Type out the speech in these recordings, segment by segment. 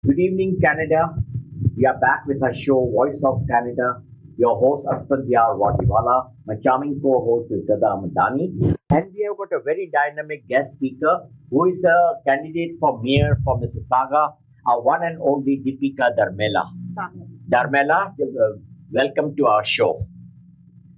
Good evening, Canada. We are back with our show, Voice of Canada. Your host, Asphandiar, Wadiwalla. My charming co-host is Ghada Hamdani. And we have got a very dynamic guest speaker who is a candidate for mayor for Mississauga, our one and only Dipika Darmela. Darmela, welcome to our show.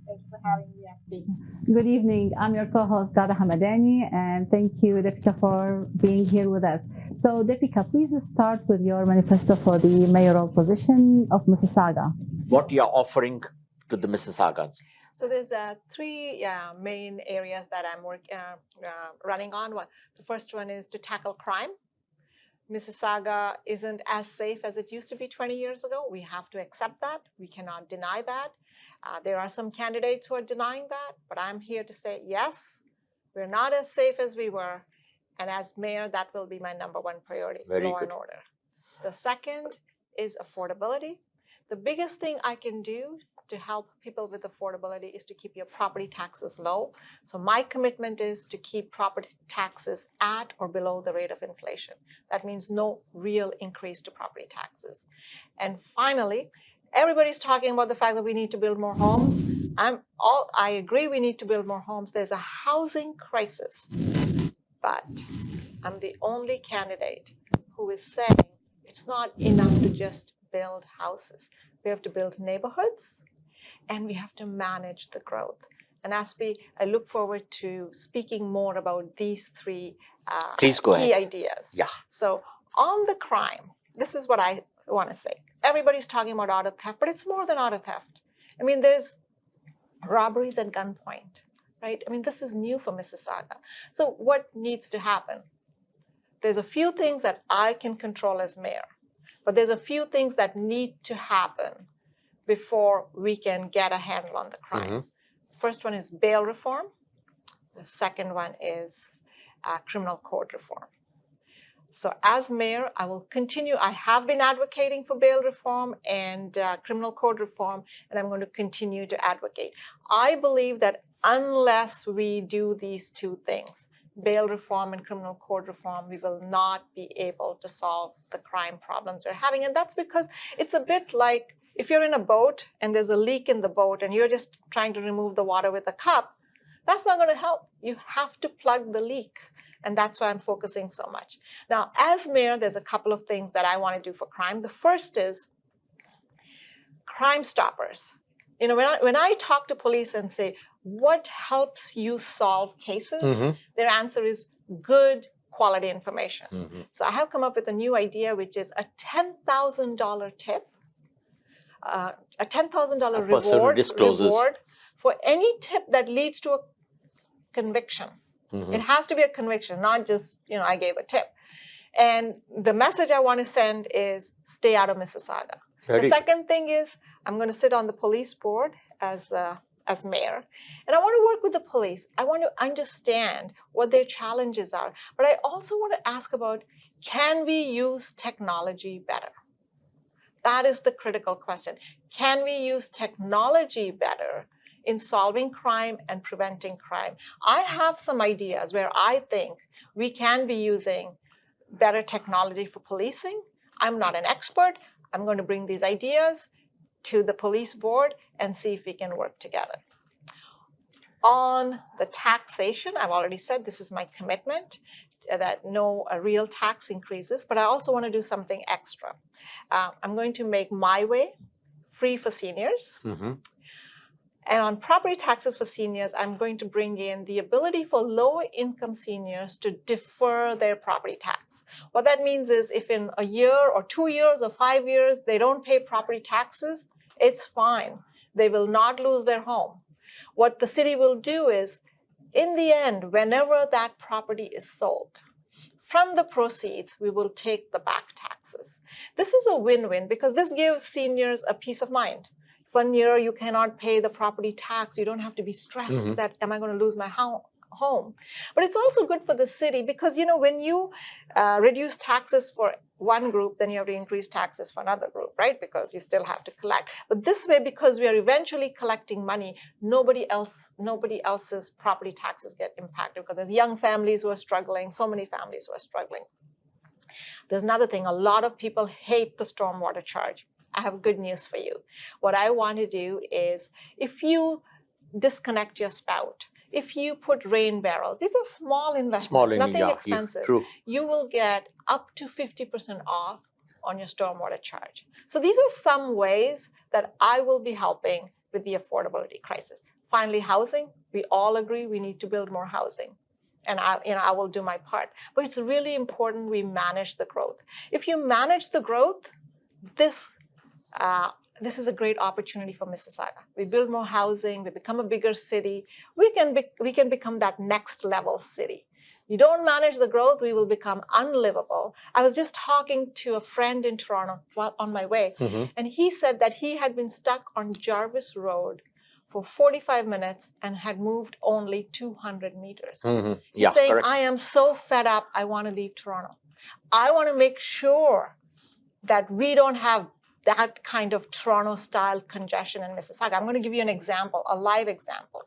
Thank you for having me, Aspi. Good evening. I'm your co-host Ghada Hamdani, and thank you, Dipika, for being here with us. So, Dipika, please start with your manifesto for the mayoral position of Mississauga. What you are offering to the Mississaugans? So there's three main areas that I'm running on. The first one is to tackle crime. Mississauga isn't as safe as it used to be 20 years ago. We have to accept that. We cannot deny that. There are some candidates who are denying that, but I'm here to say, yes, we're not as safe as we were. And as mayor, that will be my number one priority, law and order. The second is affordability. The biggest thing I can do to help people with affordability is to keep your property taxes low. So my commitment is to keep property taxes at or below the rate of inflation. That means no real increase to property taxes. And finally, everybody's talking about the fact that we need to build more homes. I agree we need to build more homes. There's a housing crisis. But I'm the only candidate who is saying it's not enough to just build houses. We have to build neighborhoods, and we have to manage the growth. And Aspi, I look forward to speaking more about these three key ideas. Yeah. So on the crime, this is what I want to say. Everybody's talking about auto theft, but it's more than auto theft. I mean, there's robberies at gunpoint, right? I mean, this is new for Mississauga. So what needs to happen? There's a few things that I can control as mayor, but there's a few things that need to happen before we can get a handle on the crime. Mm-hmm. First one is bail reform. The second one is criminal code reform. So as mayor, I will continue. I have been advocating for bail reform and criminal code reform, and I'm going to continue to advocate. I believe that unless we do these two things, bail reform and criminal code reform, we will not be able to solve the crime problems we're having. And that's because it's a bit like if you're in a boat and there's a leak in the boat and you're just trying to remove the water with a cup, that's not going to help. You have to plug the leak. And that's why I'm focusing so much. Now, as mayor, there's a couple of things that I want to do for crime. The first is Crime Stoppers. You know, when I talk to police and say, what helps you solve cases? Mm-hmm. Their answer is good quality information. Mm-hmm. So I have come up with a new idea, which is a $10,000 tip, a $10,000 reward for any tip that leads to a conviction. Mm-hmm. It has to be a conviction, not just, I gave a tip. And the message I want to send is stay out of Mississauga. The second thing is I'm going to sit on the police board as mayor. And I want to work with the police. I want to understand what their challenges are. But I also want to ask about, can we use technology better? That is the critical question. Can we use technology better in solving crime and preventing crime? I have some ideas where I think we can be using better technology for policing. I'm not an expert. I'm going to bring these ideas to the police board and see if we can work together. On the taxation, I've already said this is my commitment, that no real tax increases, but I also want to do something extra. I'm going to make My Way free for seniors. Mm-hmm. And on property taxes for seniors, I'm going to bring in the ability for low-income seniors to defer their property tax. What that means is if in a year or 2 years or 5 years, they don't pay property taxes, it's fine. They will not lose their home. What the city will do is, in the end, whenever that property is sold, from the proceeds, we will take the back taxes. This is a win-win because this gives seniors a peace of mind. 1 year you cannot pay the property tax. You don't have to be stressed that, am I going to lose my home? But it's also good for the city because, when you reduce taxes for one group, then you have to increase taxes for another group, right? Because you still have to collect. But this way, because we are eventually collecting money, nobody else's property taxes get impacted because there's young families who are struggling, so many families who are struggling. There's another thing. A lot of people hate the stormwater charge. I have good news for you. What I want to do is, if you disconnect your spout, if you put rain barrels, these are small investments, nothing expensive. True. You will get up to 50% off on your stormwater charge. So these are some ways that I will be helping with the affordability crisis. Finally, housing. We all agree we need to build more housing. And I will do my part. But it's really important we manage the growth. If you manage the growth, this is a great opportunity for Mississauga. We build more housing, we become a bigger city. We can become that next level city. You don't manage the growth, we will become unlivable. I was just talking to a friend in Toronto while on my way, and he said that he had been stuck on Jarvis Road for 45 minutes and had moved only 200 meters. He's saying, correct. I am so fed up, I want to leave Toronto. I want to make sure that we don't have that kind of Toronto-style congestion in Mississauga. I'm going to give you an example, a live example.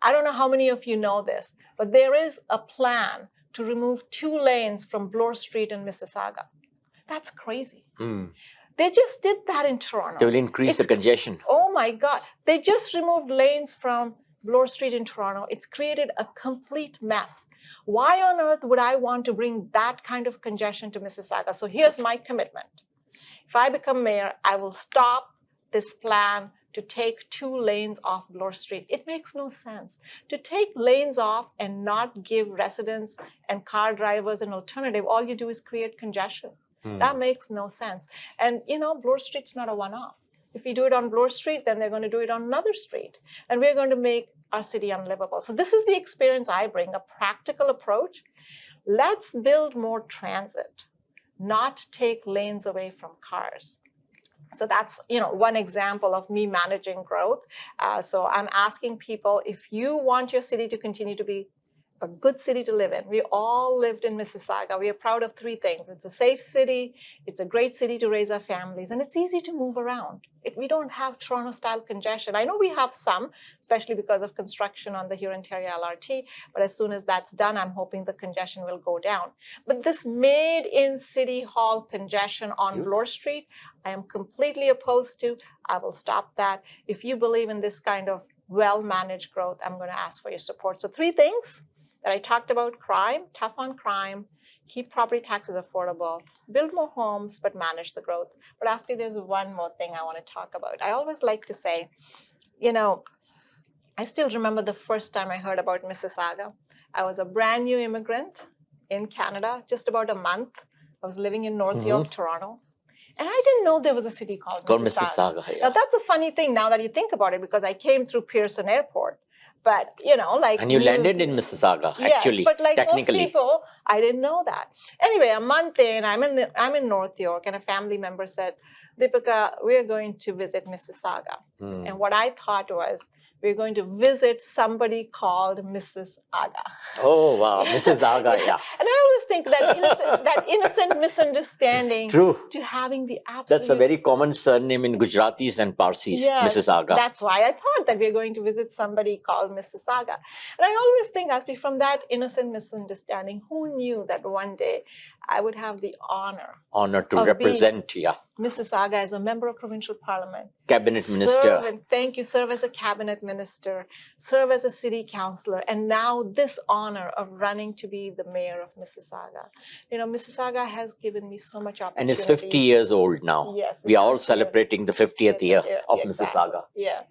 I don't know how many of you know this, but there is a plan to remove 2 lanes from Bloor Street in Mississauga. That's crazy. They just did that in Toronto. They will increase the congestion. Oh my God. They just removed lanes from Bloor Street in Toronto. It's created a complete mess. Why on earth would I want to bring that kind of congestion to Mississauga? So here's my commitment. If I become mayor, I will stop this plan to take 2 lanes off Bloor Street. It makes no sense. To take lanes off and not give residents and car drivers an alternative, all you do is create congestion. That makes no sense. And Bloor Street's not a one-off. If we do it on Bloor Street, then they're going to do it on another street. And we're going to make our city unlivable. So this is the experience I bring, a practical approach. Let's build more transit, not take lanes away from cars. So that's one example of me managing growth. So I'm asking people, if you want your city to continue to be a good city to live in. We all lived in Mississauga. We are proud of 3 things. It's a safe city, it's a great city to raise our families, and it's easy to move around. We don't have Toronto-style congestion. I know we have some, especially because of construction on the Huron-Ontario LRT, but as soon as that's done, I'm hoping the congestion will go down. But this made-in City Hall congestion on Bloor Street, I am completely opposed to. I will stop that. If you believe in this kind of well-managed growth, I'm going to ask for your support. So 3 things that I talked about: crime, tough on crime, keep property taxes affordable, build more homes, but manage the growth. But Aspi, there's one more thing I want to talk about. I always like to say, I still remember the first time I heard about Mississauga. I was a brand new immigrant in Canada, just about a month. I was living in North York, Toronto. And I didn't know there was a city called Mississauga. Yeah. Now, that's a funny thing now that you think about it, because I came through Pearson Airport. But, And you landed in Mississauga, actually, yes, but like technically. most people, I didn't know that. Anyway, a month in, I'm in North York, and a family member said, Dipika, we're going to visit Mississauga. And what I thought was, we're going to visit somebody called Mrs. Aga. Oh, wow, Mrs. Aga, yeah. And I always think that innocent misunderstanding True. to having the absolute... That's a very common surname in Gujaratis and Parsis, yes, Mrs. Aga. That's why I thought that we're going to visit somebody called Mrs. Aga. And I always think, Aspi, from that innocent misunderstanding, who knew that one day I would have the honor to represent, Mississauga as a member of provincial parliament. Cabinet minister. Serve as a cabinet minister, serve as a city councillor, and now this honor of running to be the mayor of Mississauga. Mississauga has given me so much opportunity. And it's 50 years old now. Yes. We are all celebrating the 50th year of exactly. Mississauga. Yeah.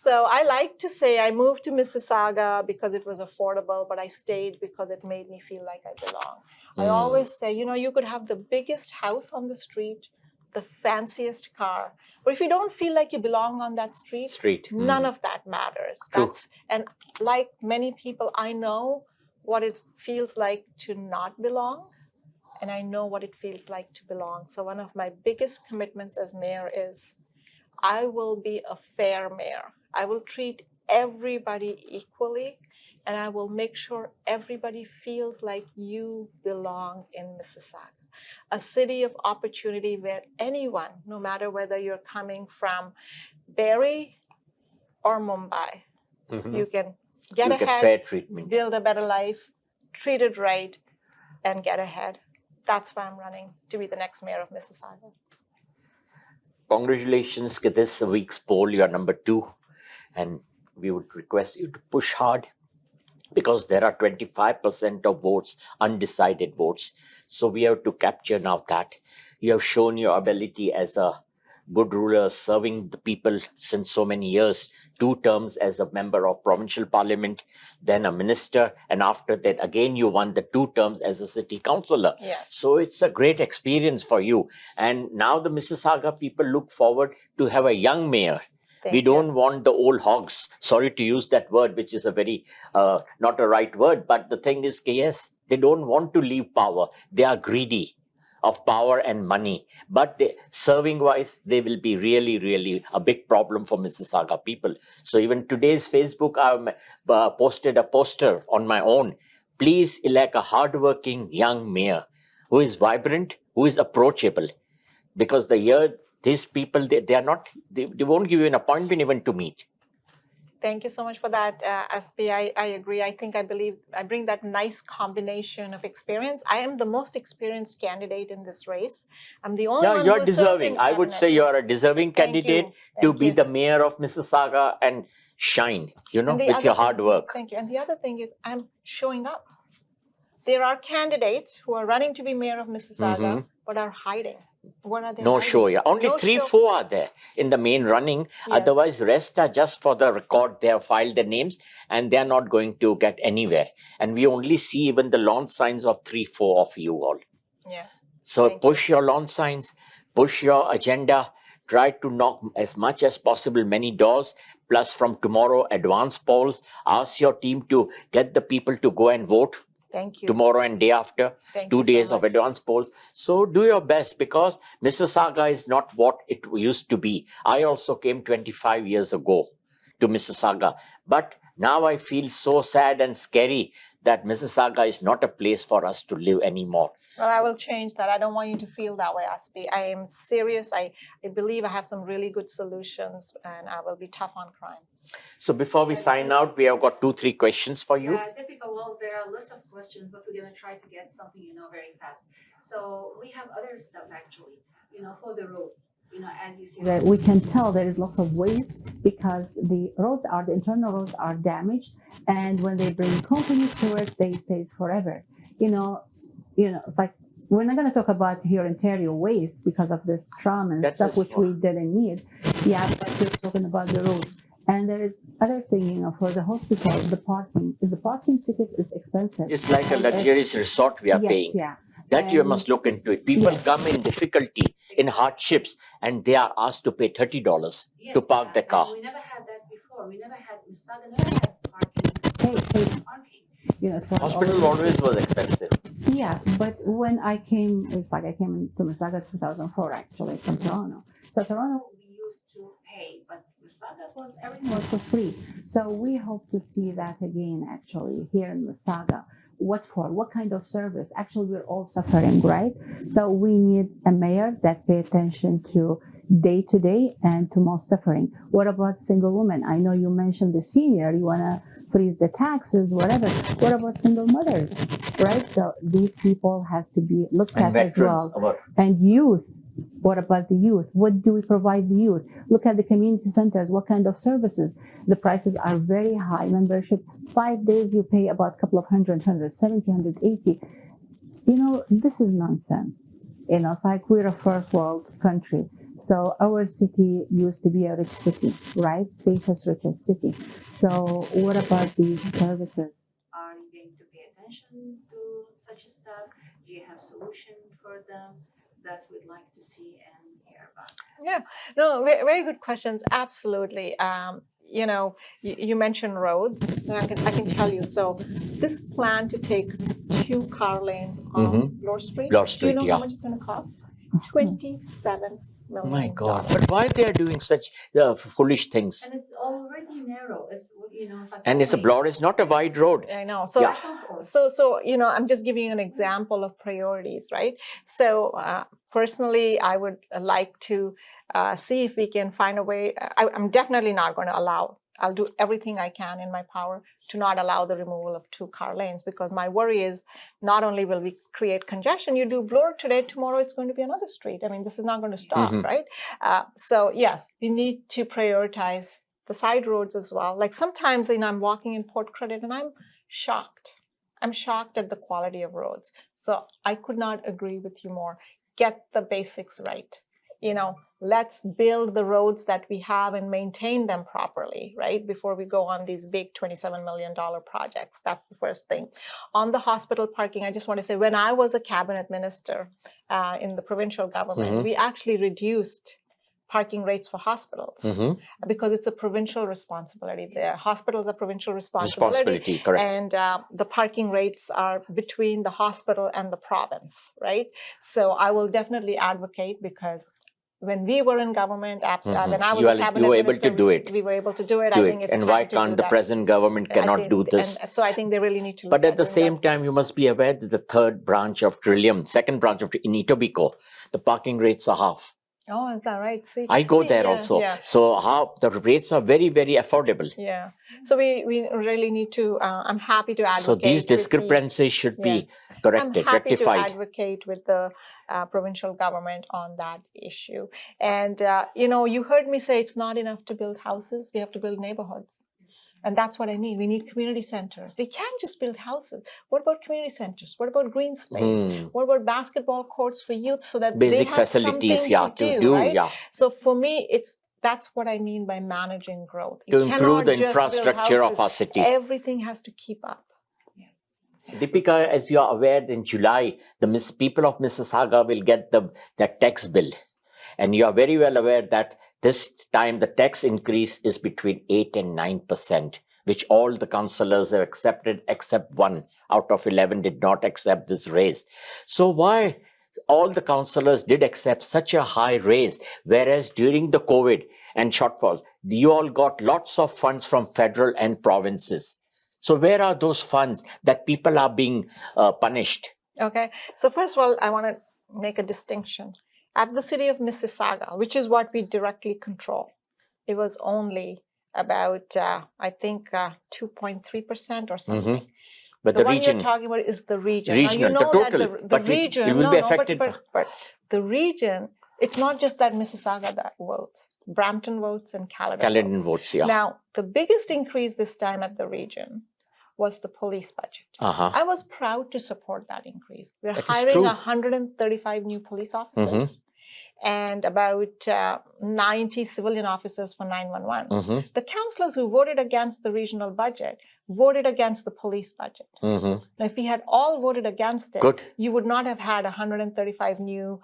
So I like to say I moved to Mississauga because it was affordable, but I stayed because it made me feel like I belong. I always say, you could have the biggest house on the street, the fanciest car, but if you don't feel like you belong on that street. None of that matters. True. And like many people, I know what it feels like to not belong, and I know what it feels like to belong. So one of my biggest commitments as mayor is I will be a fair mayor. I will treat everybody equally, and I will make sure everybody feels like you belong in Mississauga. A city of opportunity where anyone, no matter whether you're coming from Barrie or Mumbai, you can get ahead, fair treatment, build a better life, treat it right, and get ahead. That's why I'm running to be the next mayor of Mississauga. Congratulations to this week's poll. You are number 2. And we would request you to push hard because there are 25% of votes, undecided votes. So we have to capture now that. You have shown your ability as a good ruler, serving the people since so many years, 2 terms as a member of provincial parliament, then a minister, and after that again you won the 2 terms as a city councillor. Yes. So it's a great experience for you. And now the Mississauga people look forward to have a young mayor. Thank We you. don't want the old hogs. Sorry to use that word, which is a very not a right word. But the thing is, yes, they don't want to leave power. They are greedy of power and money. But serving wise, they will be really, really a big problem for Mississauga people. So even today's Facebook, I posted a poster on my own. Please elect a hardworking young mayor who is vibrant, who is approachable. Because these people, they are not, they won't give you an appointment even to meet. Thank you so much for that, SB. I agree. I believe I bring that nice combination of experience. I am the most experienced candidate in this race. I'm the only one You're who is deserving. serving I would say cabinet. you're a deserving Thank candidate you. to Thank be you. the mayor of Mississauga and shine, And the with your other hard thing- work. Thank you. And the other thing is I'm showing up. There are candidates who are running to be mayor of Mississauga, but are hiding. What are they No hiding? show, yeah. Only No 3, show. 4 are there in the main running. Yes. Otherwise, rest are just for the record. They have filed their names and they are not going to get anywhere. And we only see even the launch signs of 3, 4 of you all. Yeah. So Thank push your launch signs, push your agenda, try to knock as much as possible many doors. Plus from tomorrow, advance polls. Ask your team to get the people to go and vote. Thank you. Tomorrow and day after, Thank 2 you so days of much. advance polls. So do your best because Mississauga is not what it used to be. I also came 25 years ago to Mississauga. But now I feel so sad and scary that Mississauga is not a place for us to live anymore. Well, I will change that. I don't want you to feel that way, Aspi. I am serious. I believe I have some really good solutions and I will be tough on crime. So before we sign out, we have got 2, 3 questions for you. Dipika, well, there are a list of questions, but we're going to try to get something, very fast. So we have other stuff actually, for the roads, as you see. That we can tell there is lots of waste because the internal roads are damaged, and when they bring companies to it, they stay forever. It's like we're not going to talk about here in Ontario waste because of this trauma and That's stuff a which we didn't need. Yeah, but we're talking about the roads. And there is other thing, for the hospital, the parking ticket is expensive. It's like a luxurious resort we are paying. Yeah. That you And- must look into it. People Yes. come in difficulty, in hardships, and they are asked to pay $30 to park their car. And we never had that before. We never had Mississauga never had parking. Parking. it was Hospital always was expensive. Yeah, but when I came, it's like I came to Mississauga 2004 actually from Toronto. So Toronto We used to pay, but Mississauga was was everything. for free. So we hope to see that again actually here in Mississauga. What for? What kind of service? Actually, we're all suffering, right? So we need a mayor that pay attention to day to day and to most suffering. What about single women? I know you mentioned the senior. You want to freeze the taxes, whatever. What about single mothers, right? So these people has to be looked And at as veterans, well. And youth. What about the youth? What do we provide the youth? Look at the community centers. What kind of services? The prices are very high. Membership, 5 days, you pay about a couple of hundred, 170, 180. This is nonsense. It's like we're a first world country. So our city used to be a rich city, right? Safest, richest city. So what about these services? Are you going to pay attention to such stuff? Do you have solution for them? That's what we'd like to see and hear about. Yeah, no, very, very good questions. Absolutely. You mentioned roads, and I can tell you. So this plan to take 2 car lanes on Lord Street. Lord Do you Street, know yeah. how much it's going to cost? $27 Oh million. my God. But why they are doing such foolish things? And it's already narrow. It's like And it's a broad, it's not a wide road. I know. So, Yeah. I'm just giving you an example of priorities, right? So, personally, I would like to see if we can find a way. I'm definitely not going to allow I'll do everything I can in my power to not allow the removal of 2 car lanes, because my worry is not only will we create congestion, you do Bloor today, tomorrow it's going to be another street. I mean, this is not going to stop, right? So yes, we need to prioritize the side roads as well. Like sometimes, I'm walking in Port Credit and I'm shocked. I'm shocked at the quality of roads. So I could not agree with you more. Get the basics right. Let's build the roads that we have and maintain them properly, right? Before we go on these big $27 million projects. That's the first thing. On the hospital parking, I just want to say, when I was a cabinet minister in the provincial government, we actually reduced parking rates for hospitals because it's a provincial responsibility there. Hospitals are provincial responsibility. Correct. And the parking rates are between the hospital and the province, right? So I will definitely advocate, because when we were in government, when I was a cabinet you were minister, able to do it. We were able to do it. Do I think it's and time why to can't do the that. present government cannot do this? And so I think they really need to. But at the same time, you must be aware that the third branch of Trillium, second branch of in Etobicoke, the parking rates are half. Oh, is that right? I go there also. Yeah. So the rates are very, very affordable. Yeah. So we really need to, I'm happy to advocate. So these discrepancies should be corrected, I'm happy rectified. to advocate with the provincial government on that issue. And, you heard me say it's not enough to build houses. We have to build neighborhoods. And that's what I mean. We need community centers. We can't just build houses. What about community centers? What about green space? What about basketball courts for youth, so that basic they have facilities something to do, right? Yeah. So for me, that's what I mean by managing growth. To improve the infrastructure of our city. Everything has to keep up. Dipika, as you are aware, in July, the people of Mississauga will get the tax bill. And you are very well aware that this time the tax increase is between 8 and 9%, which all the councillors have accepted, except 1 out of 11 did not accept this raise. So why all the councillors did accept such a high raise, whereas during the COVID and shortfalls, you all got lots of funds from federal and provinces. So where are those funds that people are being punished? Okay. So first of all, I want to make a distinction. At the city of Mississauga, which is what we directly control, it was only about, I think, 2.3% or something. But the region, one you're talking about is the region. Regional, now, you know the total, that but region, it will be affected. But the region, it's not just that Mississauga that votes. Brampton votes and Caledon votes, yeah. Now, the biggest increase this time at the region was the police budget. I was proud to support that increase. We're hiring 135 new police officers and about 90 civilian officers for 911. The councillors who voted against the regional budget voted against the police budget. Now, if we had all voted against it, you would not have had 135 new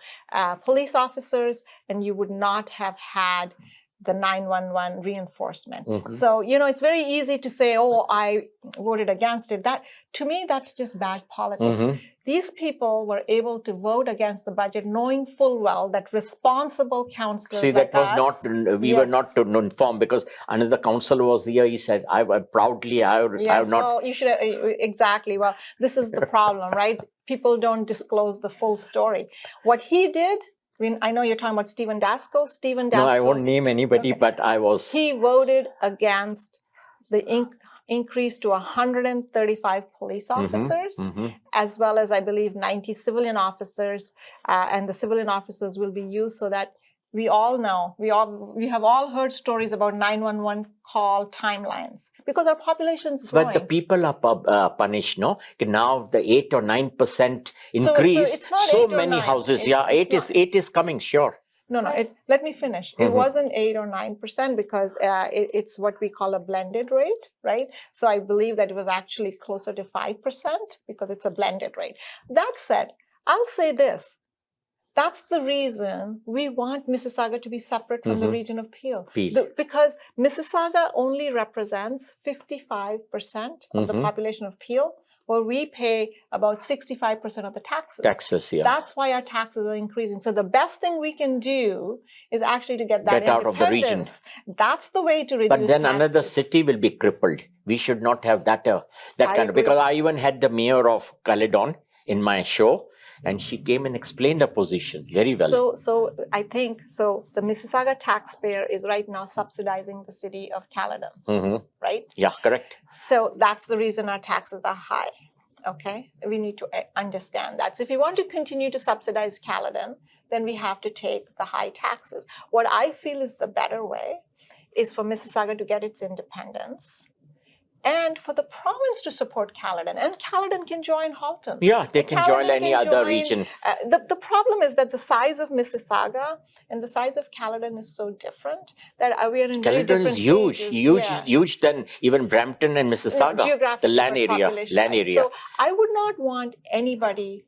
police officers, and you would not have had the 911 reinforcement. So, it's very easy to say, oh, I voted against it. That, to me, that's just bad politics. These people were able to vote against the budget, knowing full well that responsible councillors we were not informed, because another councillor was here. He said, I have not. Well, you should, exactly. Well, this is the problem, right? People don't disclose the full story. What he did, I know you're talking about Stephen Dasco. No, I won't name anybody, but he voted against the increase to 135 police officers, as well as, I believe, 90 civilian officers. And the civilian officers will be used so that we all know, we have all heard stories about 911 call timelines, because our population is growing. But the people are punished, no? Now the 8 or 9% increase, so it's not 8 or many 9. houses. Eight is coming, sure. No, let me finish. It wasn't 8 or 9% because it's what we call a blended rate, right? So I believe that it was actually closer to 5% because it's a blended rate. That said, I'll say this. That's the reason we want Mississauga to be separate from the region of Peel. Because Mississauga only represents 55% of the population of Peel, where we pay about 65% of the taxes. That's why our taxes are increasing. So the best thing we can do is actually to get out of the region. That's the way to reduce But then taxes. Another city will be crippled. We should not have that kind of, because I even had the mayor of Caledon in my show. and she came and explained her position very well. So I think the Mississauga taxpayer is right now subsidizing the city of Caledon, right? Yeah, correct. So that's the reason our taxes are high. Okay, we need to understand that. So if we want to continue to subsidize Caledon, then we have to take the high taxes. What I feel is the better way is for Mississauga to get its independence, and for the province to support Caledon, and Caledon can join Halton. Yeah, they can join any other region. The problem is that the size of Mississauga and the size of Caledon is so different that we are in very different Caledon is huge, stages. huge than even Brampton and Mississauga. Geographic The land area. So I would not want anybody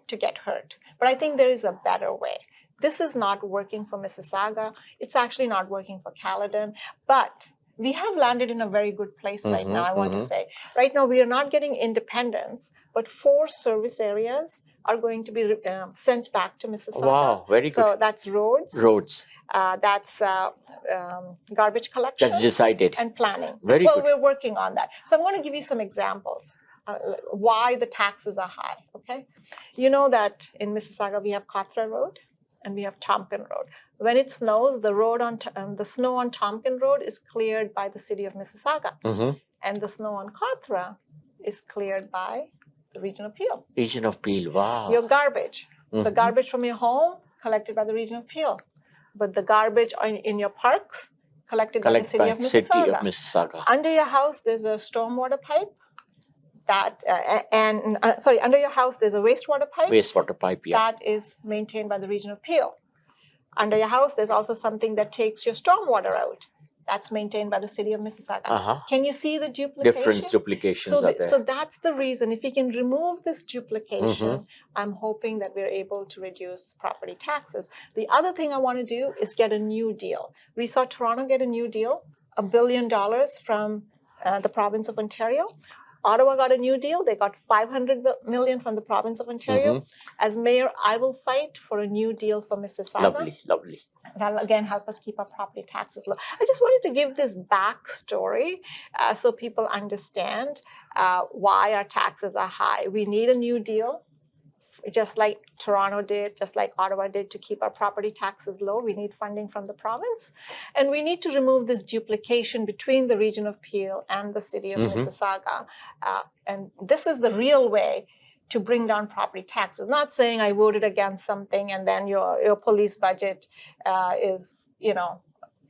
to get hurt, but I think there is a better way. This is not working for Mississauga. It's actually not working for Caledon, but we have landed in a very good place right now, I want to say. Right now, we are not getting independence, but 4 service areas are going to be sent back to Mississauga. Wow, very good. So that's roads. That's garbage collection. That's decided. And planning. Very good. We're working on that. So I'm going to give you some examples why the taxes are high, okay? You know that in Mississauga, we have Kothra Road and we have Tompkin Road. When it snows, the snow on Tompkin Road is cleared by the city of Mississauga, and the snow on Kothra is cleared by the Region of Peel. Region of Peel, wow. Your garbage, the garbage from your home collected by the Region of Peel, but the garbage in your parks collected by the city of Mississauga. Under your house, there's a stormwater pipe. Under your house, there's a wastewater pipe. Wastewater pipe, yeah. That is maintained by the Region of Peel. Under your house, there's also something that takes your stormwater out. That's maintained by the city of Mississauga. Can you see the duplication? Duplications are there. So that's the reason. If we can remove this duplication, I'm hoping that we're able to reduce property taxes. The other thing I want to do is get a new deal. We saw Toronto get a new deal, $1 billion from the province of Ontario. Ottawa got a new deal. They got $500 million from the province of Ontario. As mayor, I will fight for a new deal for Mississauga. Lovely. That'll again help us keep our property taxes low. I just wanted to give this backstory so people understand why our taxes are high. We need a new deal, just like Toronto did, just like Ottawa did, to keep our property taxes low. We need funding from the province. And we need to remove this duplication between the Region of Peel and the city of Mississauga. And this is the real way to bring down property taxes. Not saying I voted against something and then your police budget is,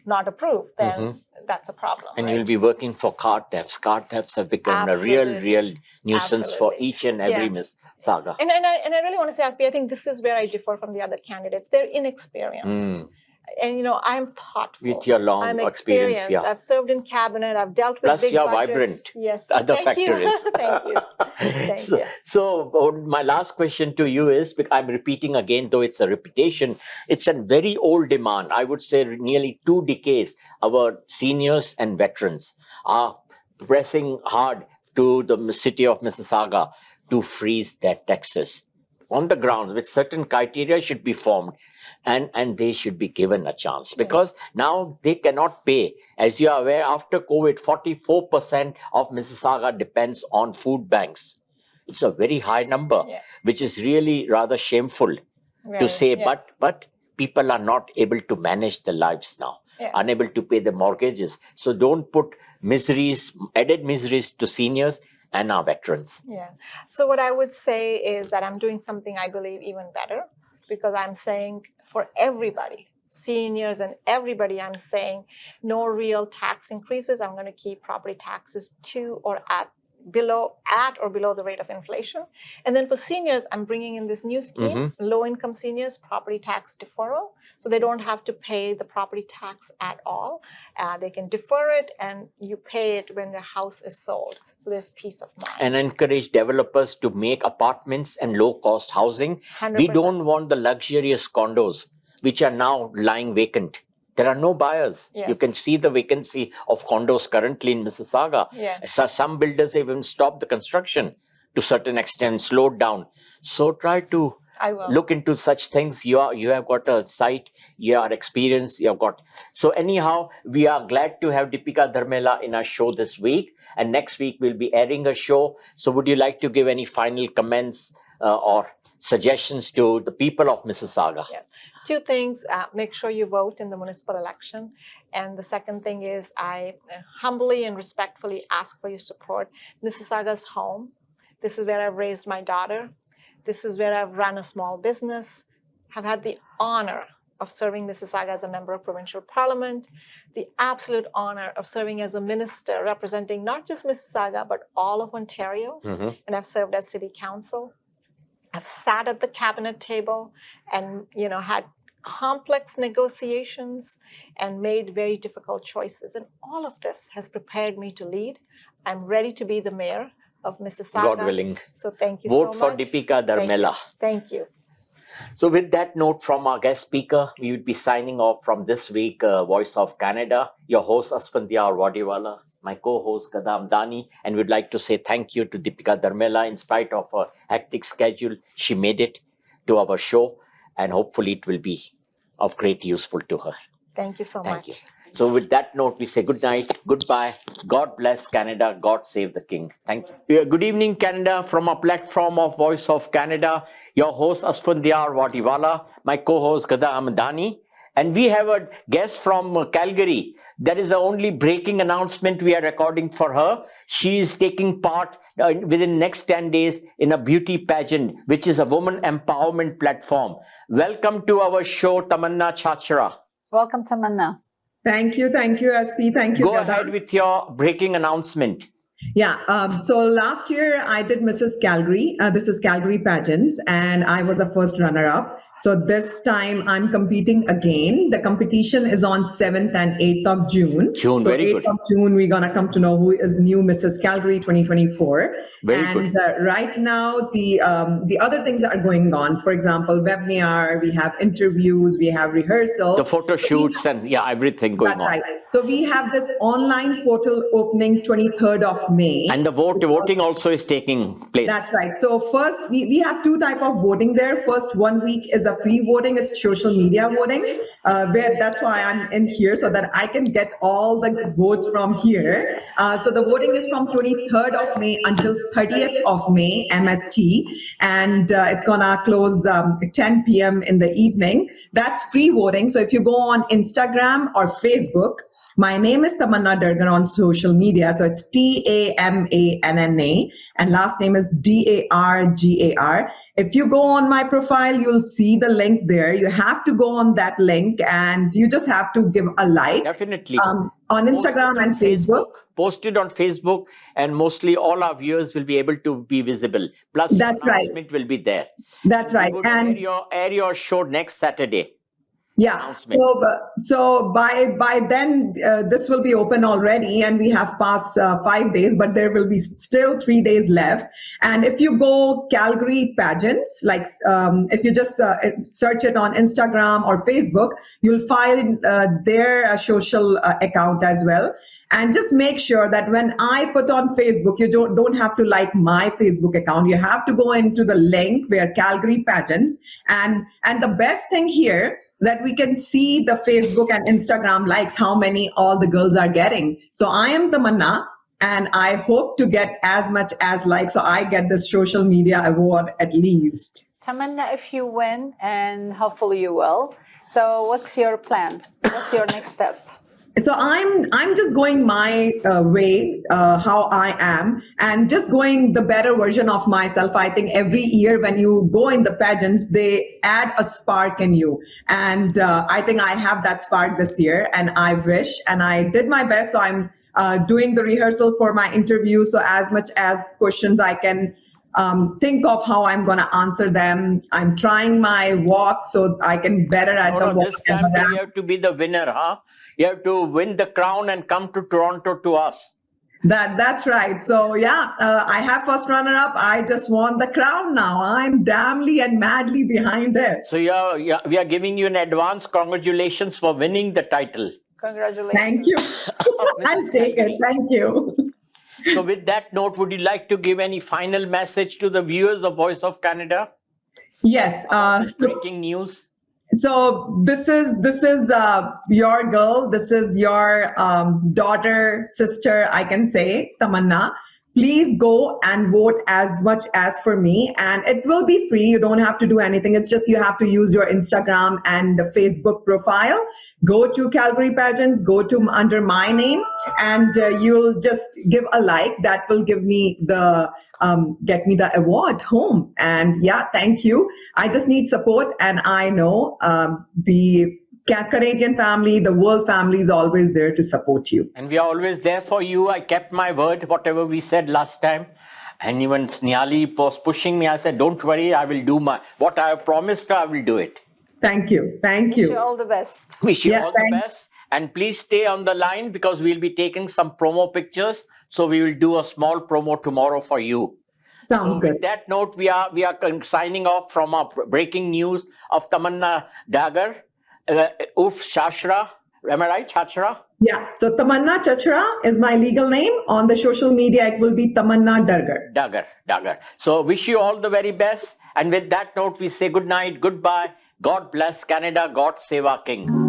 not approved, then that's a problem. And right? you'll be working for car thefts. Car thefts have become a real nuisance for each and every Mississauga. And I really want to say, Aspi, I think this is where I differ from the other candidates. They're inexperienced. And I'm thoughtful. With your long I'm experience, experienced. I've served in cabinet. I've dealt with Plus big you're budgets. vibrant. Yes. Other Thank you. factor is. Thank you. Thank you. So my last question to you is, I'm repeating again, though it's a repetition, it's a very old demand. I would say nearly 2 decades. Our seniors and veterans are pressing hard to the city of Mississauga to freeze their taxes on the grounds with certain criteria should be formed, and they should be given a chance, because now they cannot pay. As you are aware, after COVID, 44% of Mississauga depends on food banks. It's a very high number, which is really rather shameful to say, but people are not able to manage their lives now, unable to pay the mortgages. So don't put added miseries to seniors and our veterans. So what I would say is that I'm doing something I believe even better, because I'm saying for everybody, seniors and everybody, I'm saying no real tax increases. I'm going to keep property taxes to or at or below the rate of inflation. And then for seniors, I'm bringing in this new scheme, low-income seniors, property tax deferral. So they don't have to pay the property tax at all. They can defer it, and you pay it when the house is sold. So there's peace of mind. And encourage developers to make apartments and low-cost housing. 100%. We don't want the luxurious condos, which are now lying vacant. There are no buyers. You can see the vacancy of condos currently in Mississauga. So some builders even stopped the construction to a certain extent, slowed down. So try to look into such things. You have got a site, you are experienced, you have got. So anyhow, we are glad to have Dipika Darmela in our show this week. And next week we'll be airing a show. So would you like to give any final comments or suggestions to the people of Mississauga? Yes. Two things. Make sure you vote in the municipal election. And the second thing is I humbly and respectfully ask for your support. Mississauga's home. This is where I've raised my daughter. This is where I've run a small business, have had the honor of serving Mississauga as a member of provincial parliament, the absolute honor of serving as a minister representing not just Mississauga, but all of Ontario. And I've served as city council. I've sat at the cabinet table and, had complex negotiations and made very difficult choices. And all of this has prepared me to lead. I'm ready to be the mayor of Mississauga. God willing. So thank you Vote so for much. Dipika Darmela. Thank you. So with that note from our guest speaker, we would be signing off from this week, Voice of Canada. Your host, Asphandiar Wadiwalla, my co-host, Ghada Hamdani, and we'd like to say thank you to Dipika Darmela. In spite of her hectic schedule, she made it to our show, and hopefully it will be of great useful to her. Thank you so Thank much. you. So with that note, we say good night, goodbye, God bless Canada, God save the King. Thank you. Good evening, Canada, from a platform of Voice of Canada. Your host, Asphandiar Wadiwalla, my co-host, Ghada Hamdani. And we have a guest from Calgary. That is the only breaking announcement we are recording for her. She is taking part within next 10 days in a beauty pageant, which is a woman empowerment platform. Welcome to our show, Tamanna Chachra. Welcome, Tamanna. Thank you, SP. Thank you, Go Ghada. ahead with your breaking announcement. Yeah, so last year I did Mrs. Calgary. This is Calgary pageants, and I was a first runner-up. So this time I'm competing again. The competition is on 7th and 8th of June. June, so very 8th good. of June, we're going to come to know who is new Mrs. Calgary 2024. Very and good. Right now, the other things that are going on, for example, webinar, we have interviews, we have rehearsals. The photo shoots and everything going That's on. right. So we have this online portal opening 23rd of May. And the voting also is taking place. That's right. So first, we have two type of voting there. First, 1 week is a free voting. It's social media voting. Where that's why I'm in here, so that I can get all the votes from here. So the voting is from 23rd of May until 30th of May, MST. And it's going to close 10 p.m. in the evening. That's free voting. So if you go on Instagram or Facebook, my name is Tamanna Dargar on social media. So it's TAMANNA and last name is DARGAR. If you go on my profile, you'll see the link there. You have to go on that link and you just have to give a like. Definitely. On Instagram and Facebook. Posted on Facebook, and mostly all our viewers will be able to be visible. Plus, That's right. announcement will be there. That's right. We will And air your show next Saturday. yeah, so by then this will be open already, and we have passed 5 days, but there will be still 3 days left. And if you go Calgary pageants, like if you just search it on Instagram or Facebook, you'll find their social account as well. And just make sure that when I put on Facebook, you don't have to like my Facebook account. You have to go into the link where Calgary pageants, and the best thing here, that we can see the Facebook and Instagram likes, how many all the girls are getting. So I am Tamanna, and I hope to get as much as likes, so I get this social media award at least. Tamanna, if you win, and hopefully you will, so what's your plan? What's your next step? So I'm just going my way, how I am, and just going the better version of myself. I think every year when you go in the pageants, they add a spark in you. And I think I have that spark this year, and I wish, and I did my best. So I'm doing the rehearsal for my interview. So as much as questions I can think of how I'm going to answer them. I'm trying my walk so I can better at the walk. This time you have to be the winner, huh? You have to win the crown and come to Toronto to us. That's right. So yeah, I have first runner up. I just won the crown now. I'm damnly and madly behind it. So we are giving you an advance congratulations for winning the title. Congratulations. Thank you. I'll take it. Thank you. So with that note, would you like to give any final message to the viewers of Voice of Canada? Yes. Breaking news. So this is your girl. This is your daughter, sister, I can say, Tamanna. please go and vote as much as for me. And it will be free. You don't have to do anything. It's just you have to use your Instagram and the Facebook profile. Go to Calgary Pageants, go to under my name, and you'll just give a like. That will give me the get me the award home. And yeah, thank you. I just need support, and I know the Canadian family, the world family is always there to support you. And we are always there for you. I kept my word, whatever we said last time. And even Sneali was pushing me. I said, don't worry, I will do what I have promised her, I will do it. Thank you. Thank Wish you. you all the best. Wish you Yeah, all the best. And please stay on the line because we'll be taking some promo pictures. So we will do a small promo tomorrow for you. Sounds So good. with that note, we are signing off from our breaking news of Tamanna Dagar, Uf Shashra. Am I right, Chachra? Yeah. So Tamanna Chachra is my legal name. On the social media, it will be Tamanna Dargar. Dagar. So wish you all the very best. And with that note, we say good night, goodbye. God bless Canada. God save our King.